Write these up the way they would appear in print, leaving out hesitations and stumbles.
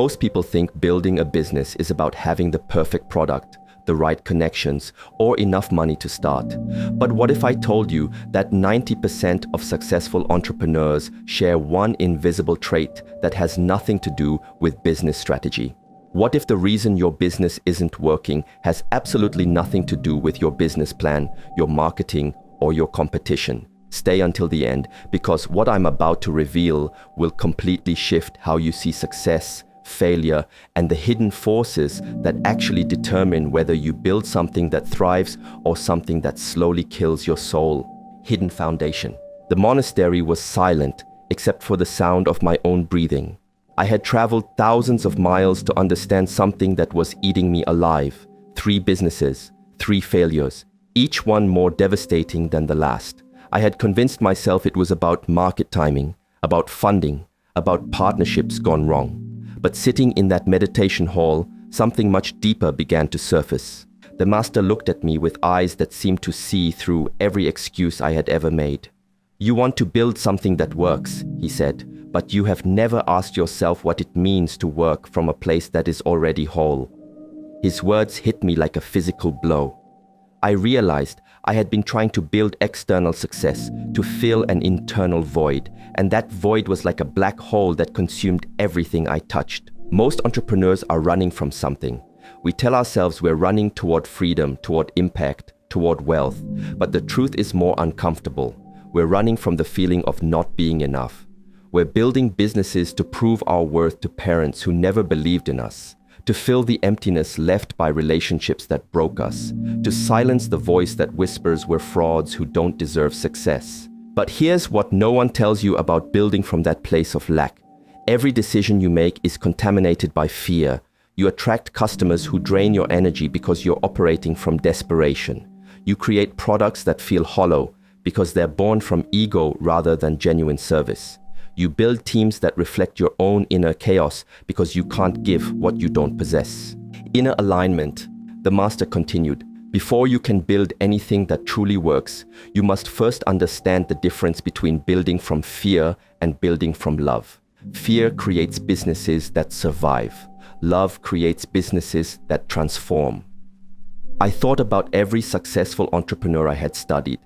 Most people think building a business is about having the perfect product, the right connections, or enough money to start. But what if I told you that 90% of successful entrepreneurs share one invisible trait that has nothing to do with business strategy? What if the reason your business isn't working has absolutely nothing to do with your business plan, your marketing, or your competition? Stay until the end, because what I'm about to reveal will completely shift how you see success, failure, and the hidden forces that actually determine whether you build something that thrives or something that slowly kills your soul. Hidden foundation. The monastery was silent, except for the sound of my own breathing. I had traveled thousands of miles to understand something that was eating me alive. 3 businesses, 3 failures, each one more devastating than the last. I had convinced myself it was about market timing, about funding, about partnerships gone wrong. But sitting in that meditation hall, something much deeper began to surface. The master looked at me with eyes that seemed to see through every excuse I had ever made. "You want to build something that works," he said, "but you have never asked yourself what it means to work from a place that is already whole." His words hit me like a physical blow. I realized I had been trying to build external success to fill an internal void, and that void was like a black hole that consumed everything I touched. Most entrepreneurs are running from something. We tell ourselves we're running toward freedom, toward impact, toward wealth, but the truth is more uncomfortable. We're running from the feeling of not being enough. We're building businesses to prove our worth to parents who never believed in us, to fill the emptiness left by relationships that broke us, to silence the voice that whispers we're frauds who don't deserve success. But here's what no one tells you about building from that place of lack. Every decision you make is contaminated by fear. You attract customers who drain your energy because you're operating from desperation. You create products that feel hollow because they're born from ego rather than genuine service. You build teams that reflect your own inner chaos because you can't give what you don't possess. Inner alignment, the master continued. Before you can build anything that truly works, you must first understand the difference between building from fear and building from love. Fear creates businesses that survive. Love creates businesses that transform. I thought about every successful entrepreneur I had studied.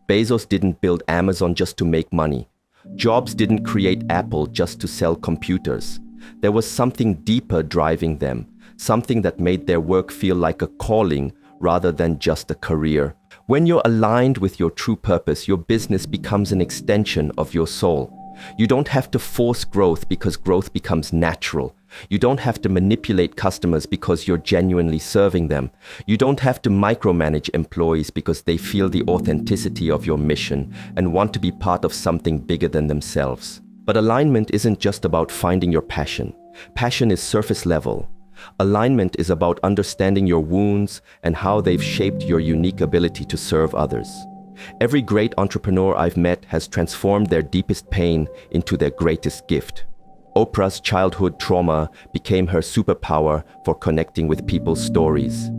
Bezos didn't build Amazon just to make money. Jobs didn't create Apple just to sell computers. There was something deeper driving them, something that made their work feel like a calling rather than just a career. When you're aligned with your true purpose, your business becomes an extension of your soul. You don't have to force growth because growth becomes natural. You don't have to manipulate customers because you're genuinely serving them. You don't have to micromanage employees because they feel the authenticity of your mission and want to be part of something bigger than themselves. But alignment isn't just about finding your passion. Passion is surface level. Alignment is about understanding your wounds and how they've shaped your unique ability to serve others. Every great entrepreneur I've met has transformed their deepest pain into their greatest gift. Oprah's childhood trauma became her superpower for connecting with people's stories.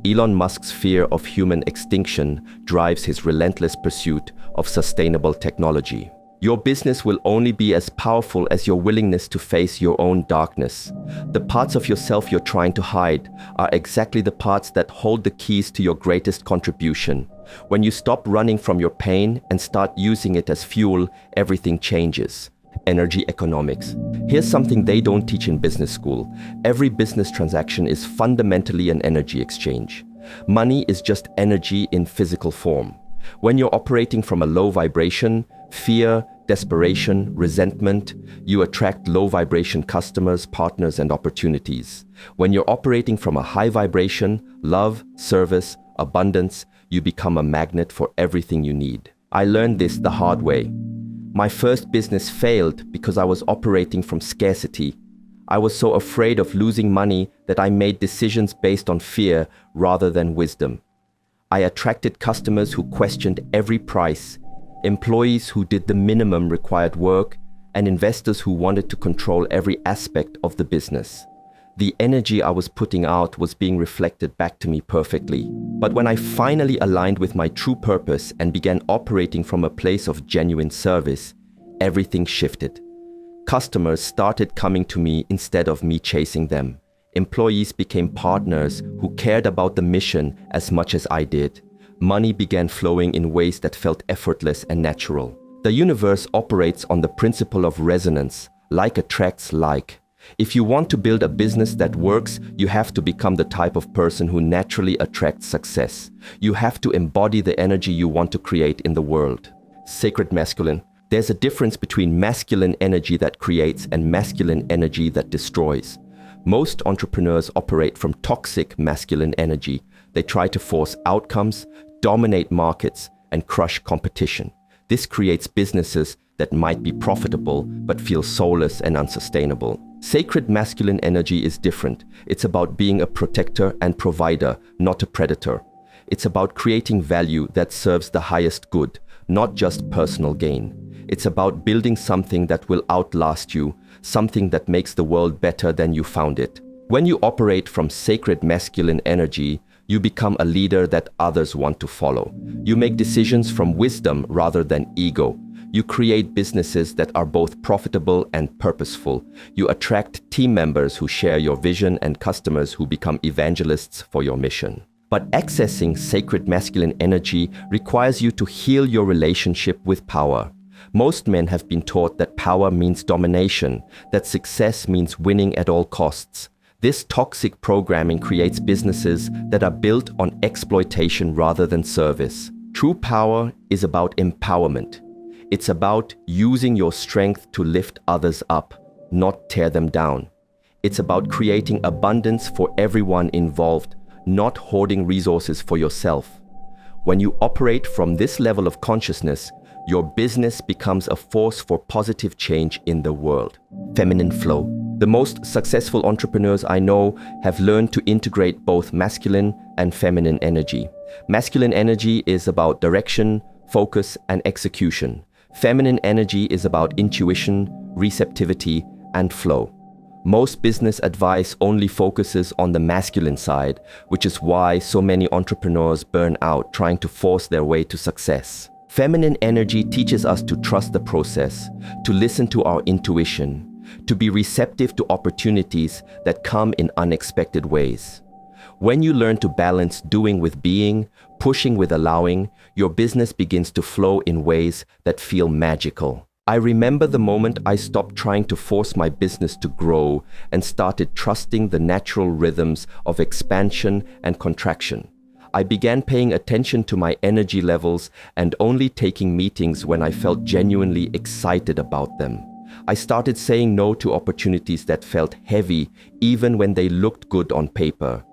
Elon Musk's fear of human extinction drives his relentless pursuit of sustainable technology. Your business will only be as powerful as your willingness to face your own darkness. The parts of yourself you're trying to hide are exactly the parts that hold the keys to your greatest contribution. When you stop running from your pain and start using it as fuel, everything changes. Energy economics. Here's something they don't teach in business school. Every business transaction is fundamentally an energy exchange. Money is just energy in physical form. When you're operating from a low vibration, fear, desperation, resentment, you attract low vibration customers, partners, and opportunities. When you're operating from a high vibration, love, service, abundance, you become a magnet for everything you need. I learned this the hard way. My first business failed because I was operating from scarcity. I was so afraid of losing money that I made decisions based on fear rather than wisdom. I attracted customers who questioned every price, employees who did the minimum required work, and investors who wanted to control every aspect of the business. The energy I was putting out was being reflected back to me perfectly. But when I finally aligned with my true purpose and began operating from a place of genuine service, everything shifted. Customers started coming to me instead of me chasing them. Employees became partners who cared about the mission as much as I did. Money began flowing in ways that felt effortless and natural. The universe operates on the principle of resonance, like attracts like. If you want to build a business that works, you have to become the type of person who naturally attracts success. You have to embody the energy you want to create in the world. Sacred masculine. There's a difference between masculine energy that creates and masculine energy that destroys. Most entrepreneurs operate from toxic masculine energy. They try to force outcomes, dominate markets, and crush competition. This creates businesses that might be profitable but feel soulless and unsustainable. Sacred masculine energy is different. It's about being a protector and provider, not a predator. It's about creating value that serves the highest good, not just personal gain. It's about building something that will outlast you, something that makes the world better than you found it. When you operate from sacred masculine energy, you become a leader that others want to follow. You make decisions from wisdom rather than ego. You create businesses that are both profitable and purposeful. You attract team members who share your vision and customers who become evangelists for your mission. But accessing sacred masculine energy requires you to heal your relationship with power. Most men have been taught that power means domination, that success means winning at all costs. This toxic programming creates businesses that are built on exploitation rather than service. True power is about empowerment. It's about using your strength to lift others up, not tear them down. It's about creating abundance for everyone involved, not hoarding resources for yourself. When you operate from this level of consciousness, your business becomes a force for positive change in the world. Feminine flow. The most successful entrepreneurs I know have learned to integrate both masculine and feminine energy. Masculine energy is about direction, focus, and execution. Feminine energy is about intuition, receptivity, and flow. Most business advice only focuses on the masculine side, which is why so many entrepreneurs burn out trying to force their way to success. Feminine energy teaches us to trust the process, to listen to our intuition, to be receptive to opportunities that come in unexpected ways. When you learn to balance doing with being, pushing with allowing, your business begins to flow in ways that feel magical. I remember the moment I stopped trying to force my business to grow and started trusting the natural rhythms of expansion and contraction. I began paying attention to my energy levels and only taking meetings when I felt genuinely excited about them. I started saying no to opportunities that felt heavy even when they looked good on paper.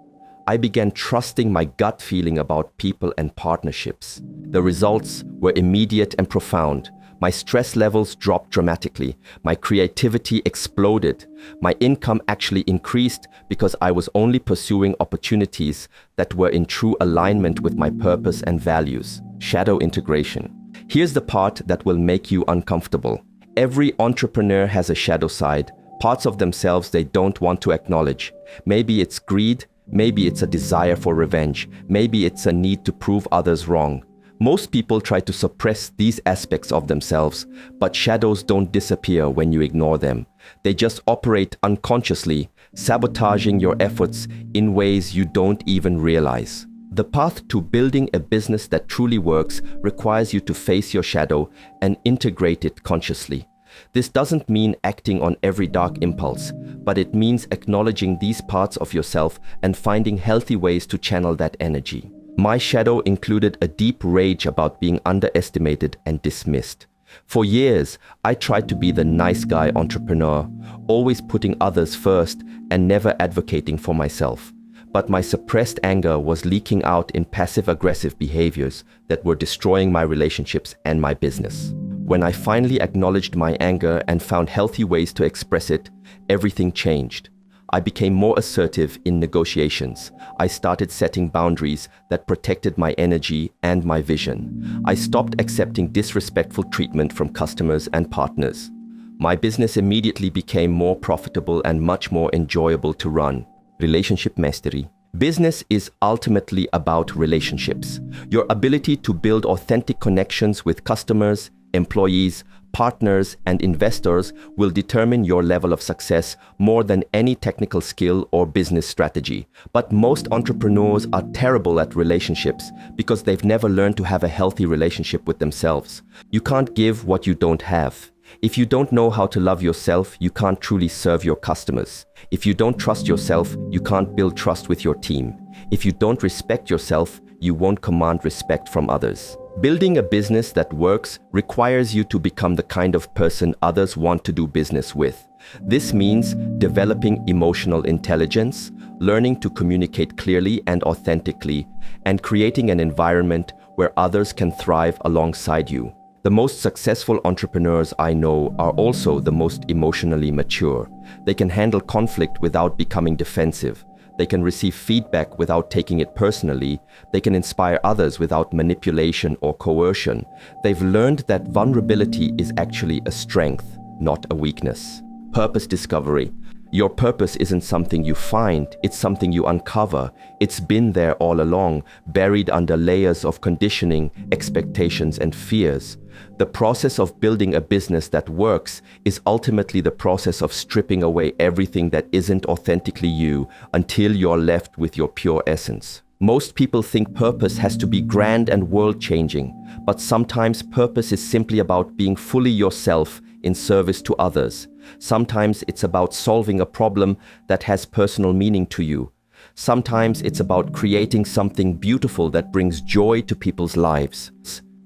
I began trusting my gut feeling about people and partnerships. The results were immediate and profound. My stress levels dropped dramatically. My creativity exploded. My income actually increased because I was only pursuing opportunities that were in true alignment with my purpose and values. Shadow integration. Here's the part that will make you uncomfortable. Every entrepreneur has a shadow side, parts of themselves they don't want to acknowledge. Maybe it's greed, maybe it's a desire for revenge, maybe it's a need to prove others wrong. Most people try to suppress these aspects of themselves, but shadows don't disappear when you ignore them. They just operate unconsciously, sabotaging your efforts in ways you don't even realize. The path to building a business that truly works requires you to face your shadow and integrate it consciously. This doesn't mean acting on every dark impulse, but it means acknowledging these parts of yourself and finding healthy ways to channel that energy. My shadow included a deep rage about being underestimated and dismissed. For years, I tried to be the nice guy entrepreneur, always putting others first and never advocating for myself. But my suppressed anger was leaking out in passive-aggressive behaviors that were destroying my relationships and my business. When I finally acknowledged my anger and found healthy ways to express it, everything changed. I became more assertive in negotiations. I started setting boundaries that protected my energy and my vision. I stopped accepting disrespectful treatment from customers and partners. My business immediately became more profitable and much more enjoyable to run. Relationship mastery. Business is ultimately about relationships. Your ability to build authentic connections with customers, employees, partners, and investors will determine your level of success more than any technical skill or business strategy. But most entrepreneurs are terrible at relationships because they've never learned to have a healthy relationship with themselves. You can't give what you don't have. If you don't know how to love yourself, you can't truly serve your customers. If you don't trust yourself, you can't build trust with your team. If you don't respect yourself, you won't command respect from others. Building a business that works requires you to become the kind of person others want to do business with. This means developing emotional intelligence, learning to communicate clearly and authentically, and creating an environment where others can thrive alongside you. The most successful entrepreneurs I know are also the most emotionally mature. They can handle conflict without becoming defensive. They can receive feedback without taking it personally. They can inspire others without manipulation or coercion. They've learned that vulnerability is actually a strength, not a weakness. Purpose discovery. Your purpose isn't something you find, it's something you uncover. It's been there all along, buried under layers of conditioning, expectations, and fears. The process of building a business that works is ultimately the process of stripping away everything that isn't authentically you until you're left with your pure essence. Most people think purpose has to be grand and world-changing, but sometimes purpose is simply about being fully yourself in service to others. Sometimes it's about solving a problem that has personal meaning to you. Sometimes it's about creating something beautiful that brings joy to people's lives.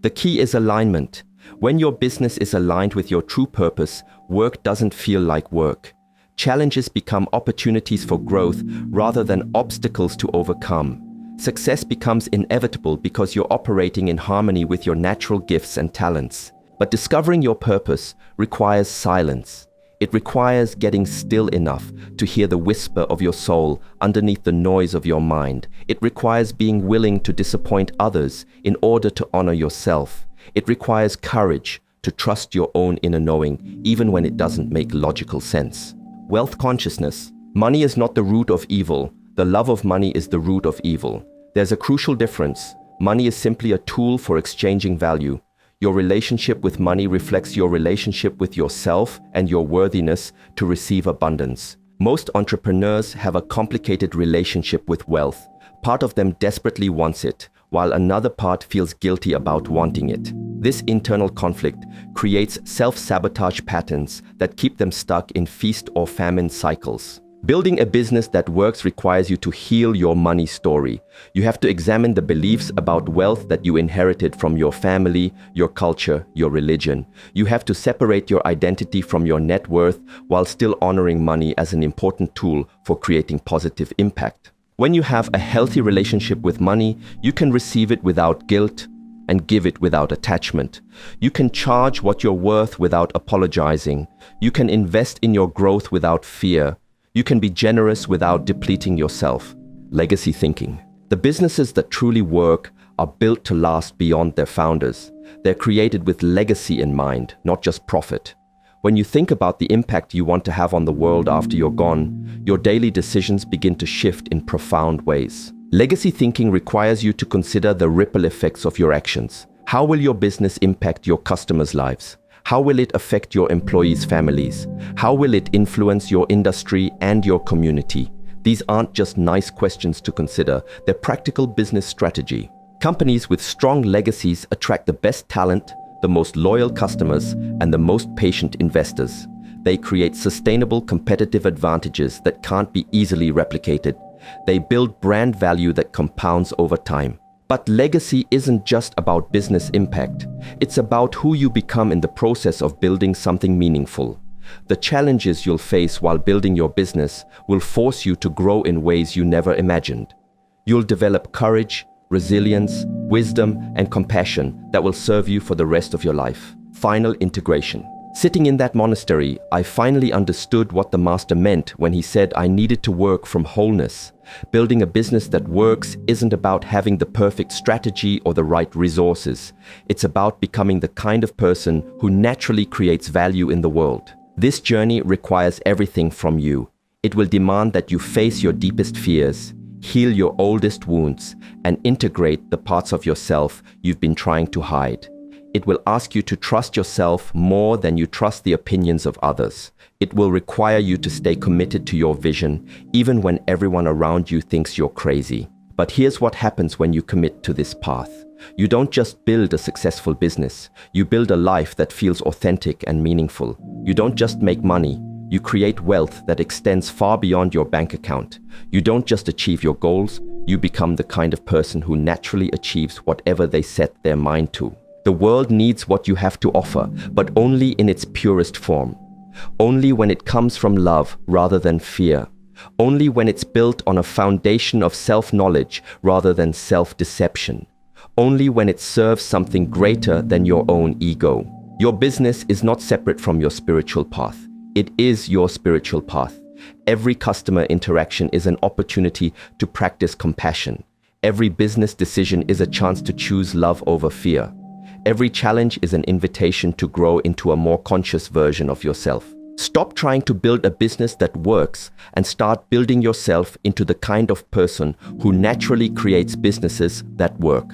The key is alignment. When your business is aligned with your true purpose, work doesn't feel like work. Challenges become opportunities for growth rather than obstacles to overcome. Success becomes inevitable because you're operating in harmony with your natural gifts and talents. But discovering your purpose requires silence. It requires getting still enough to hear the whisper of your soul underneath the noise of your mind. It requires being willing to disappoint others in order to honor yourself. It requires courage to trust your own inner knowing, even when it doesn't make logical sense. Wealth consciousness. Money is not the root of evil. The love of money is the root of evil. There's a crucial difference. Money is simply a tool for exchanging value. Your relationship with money reflects your relationship with yourself and your worthiness to receive abundance. Most entrepreneurs have a complicated relationship with wealth. Part of them desperately wants it, while another part feels guilty about wanting it. This internal conflict creates self-sabotage patterns that keep them stuck in feast or famine cycles. Building a business that works requires you to heal your money story. You have to examine the beliefs about wealth that you inherited from your family, your culture, your religion. You have to separate your identity from your net worth while still honoring money as an important tool for creating positive impact. When you have a healthy relationship with money, you can receive it without guilt and give it without attachment. You can charge what you're worth without apologizing. You can invest in your growth without fear. You can be generous without depleting yourself. Legacy thinking. The businesses that truly work are built to last beyond their founders. They're created with legacy in mind, not just profit. When you think about the impact you want to have on the world after you're gone, your daily decisions begin to shift in profound ways. Legacy thinking requires you to consider the ripple effects of your actions. How will your business impact your customers' lives? How will it affect your employees' families? How will it influence your industry and your community? These aren't just nice questions to consider, they're practical business strategy. Companies with strong legacies attract the best talent, the most loyal customers, and the most patient investors. They create sustainable competitive advantages that can't be easily replicated. They build brand value that compounds over time. But legacy isn't just about business impact. It's about who you become in the process of building something meaningful. The challenges you'll face while building your business will force you to grow in ways you never imagined. You'll develop courage, resilience, wisdom, and compassion that will serve you for the rest of your life. Final integration. Sitting in that monastery, I finally understood what the master meant when he said I needed to work from wholeness. Building a business that works isn't about having the perfect strategy or the right resources. It's about becoming the kind of person who naturally creates value in the world. This journey requires everything from you. It will demand that you face your deepest fears, heal your oldest wounds, and integrate the parts of yourself you've been trying to hide. It will ask you to trust yourself more than you trust the opinions of others. It will require you to stay committed to your vision, even when everyone around you thinks you're crazy. But here's what happens when you commit to this path. You don't just build a successful business. You build a life that feels authentic and meaningful. You don't just make money. You create wealth that extends far beyond your bank account. You don't just achieve your goals. You become the kind of person who naturally achieves whatever they set their mind to. The world needs what you have to offer, but only in its purest form. Only when it comes from love rather than fear. Only when it's built on a foundation of self-knowledge rather than self-deception. Only when it serves something greater than your own ego. Your business is not separate from your spiritual path. It is your spiritual path. Every customer interaction is an opportunity to practice compassion. Every business decision is a chance to choose love over fear. Every challenge is an invitation to grow into a more conscious version of yourself. Stop trying to build a business that works and start building yourself into the kind of person who naturally creates businesses that work.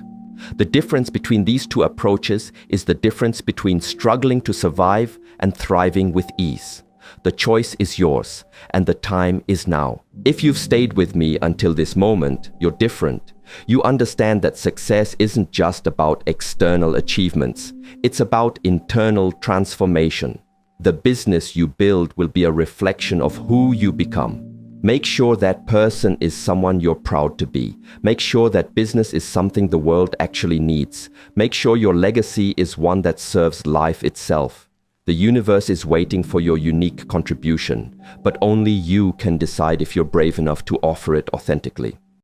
The difference between these two approaches is the difference between struggling to survive and thriving with ease. The choice is yours, and the time is now. If you've stayed with me until this moment, you're different. You understand that success isn't just about external achievements. It's about internal transformation. The business you build will be a reflection of who you become. Make sure that person is someone you're proud to be. Make sure that business is something the world actually needs. Make sure your legacy is one that serves life itself. The universe is waiting for your unique contribution, but only you can decide if you're brave enough to offer it authentically.